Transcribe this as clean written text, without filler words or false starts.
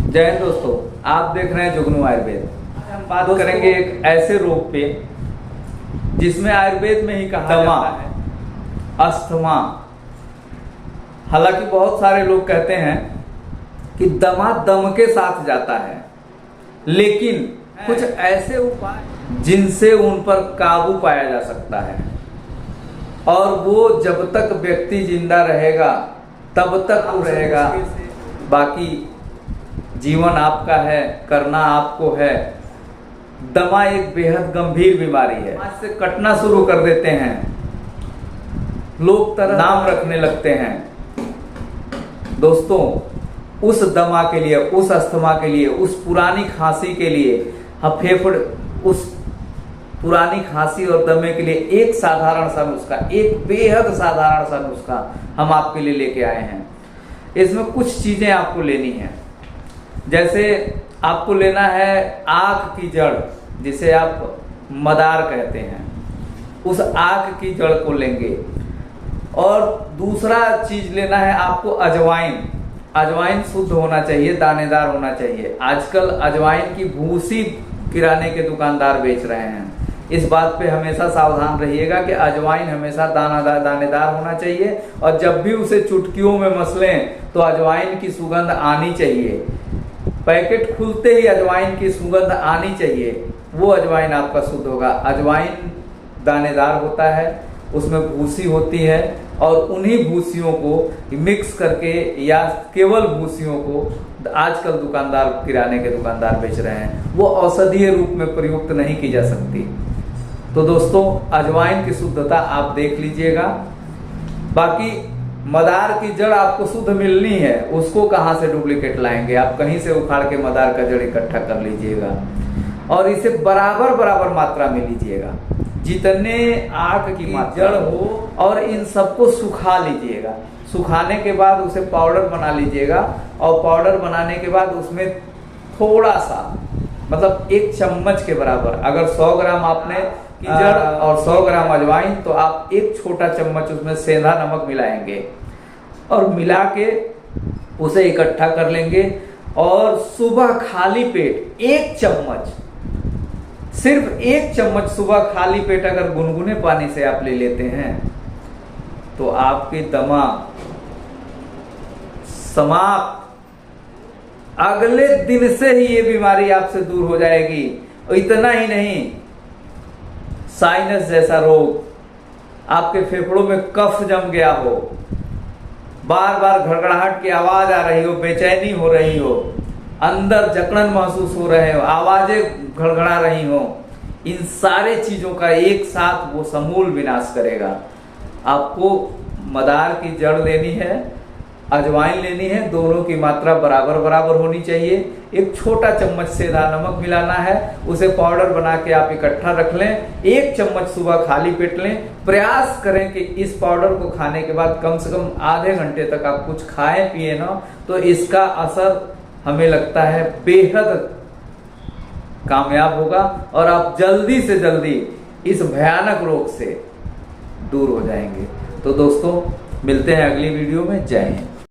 जय हिंद दोस्तों, आप देख रहे हैं जुगनू आयुर्वेद। हम बात करेंगे एक ऐसे रोग पे जिसमें आयुर्वेद में ही कहा जाता है अस्थमा। हालांकि बहुत सारे लोग कहते हैं कि दमा दम के साथ जाता है, लेकिन कुछ ऐसे उपाय जिनसे उन पर काबू पाया जा सकता है और वो जब तक व्यक्ति जिंदा रहेगा तब तक वो रहेगा। बाकी जीवन आपका है, करना आपको है। दमा एक बेहद गंभीर बीमारी है। आज से कटना शुरू कर देते हैं, लोग तरह नाम रखने लगते हैं। दोस्तों, उस दमा के लिए, उस अस्थमा के लिए, उस पुरानी खांसी के लिए, उस पुरानी खांसी और दमे के लिए एक साधारण सा नुस्खा, एक बेहद साधारण सा नुस्खा हम आपके लिए लेके आए हैं। इसमें कुछ चीजें आपको लेनी है। जैसे आपको लेना है आक की जड़, जिसे आप मदार कहते हैं। उस आक की जड़ को लेंगे। और दूसरा चीज लेना है आपको अजवाइन। अजवाइन शुद्ध होना चाहिए, दानेदार होना चाहिए। आजकल अजवाइन की भूसी किराने के दुकानदार बेच रहे हैं। इस बात पे हमेशा सावधान रहिएगा कि अजवाइन हमेशा दानेदार होना चाहिए, और जब भी उसे चुटकियों में मसलें तो अजवाइन की सुगंध आनी चाहिए। पैकेट खुलते ही अजवाइन की सुगंध आनी चाहिए, वो अजवाइन आपका शुद्ध होगा। अजवाइन दानेदार होता है, उसमें भूसी होती है, और उन्हीं भूसियों को मिक्स करके या केवल भूसियों को आजकल दुकानदार, किराने के दुकानदार बेच रहे हैं। वो औषधीय रूप में प्रयुक्त नहीं की जा सकती। तो दोस्तों, अजवाइन की शुद्धता आप देख लीजिएगा। बाकी मदार की जड़ आपको शुद्ध मिलनी है, उसको कहाँ से डुप्लीकेट लाएंगे? आप कहीं से उखाड़ के मदार का जड़ इकट्ठा कर लीजिएगा और इसे बराबर बराबर मात्रा में लीजिएगा, जितने आक की जड़ हो, और इन सबको सुखा लीजिएगा। सुखाने के बाद उसे पाउडर बना लीजिएगा, और पाउडर बनाने के बाद उसमें थोड़ा सा, मतलब 1 चम्मच के बराबर, अगर 100 ग्राम आपने की जड़ और 100 ग्राम अजवाइन, तो आप 1 छोटा चम्मच उसमें सेंधा नमक मिलाएंगे और मिला के उसे इकट्ठा कर लेंगे। और सुबह खाली पेट 1 चम्मच, सिर्फ 1 चम्मच सुबह खाली पेट अगर गुनगुने पानी से आप ले लेते हैं तो आपकी दमा समाप्त। अगले दिन से ही ये बीमारी आपसे दूर हो जाएगी। और इतना ही नहीं, साइनस जैसा रोग, आपके फेफड़ों में कफ जम गया हो, बार बार घड़घड़ाहट की आवाज आ रही हो, बेचैनी हो रही हो, अंदर जकड़न महसूस हो रहे हो, आवाजें घड़घड़ा रही हो, इन सारे चीजों का एक साथ वो समूल विनाश करेगा। आपको मदार की जड़ लेनी है, अजवाइन लेनी है, दोनों की मात्रा बराबर बराबर होनी चाहिए। 1 छोटा चम्मच सेंधा नमक मिलाना है, उसे पाउडर बना के आप इकट्ठा रख लें। 1 चम्मच सुबह खाली पेट लें। प्रयास करें कि इस पाउडर को खाने के बाद कम से कम आधे घंटे तक आप कुछ खाएं पिए ना, तो इसका असर हमें लगता है बेहद कामयाब होगा और आप जल्दी से जल्दी इस भयानक रोग से दूर हो जाएंगे। तो दोस्तों, मिलते हैं अगली वीडियो में। जय हिंद।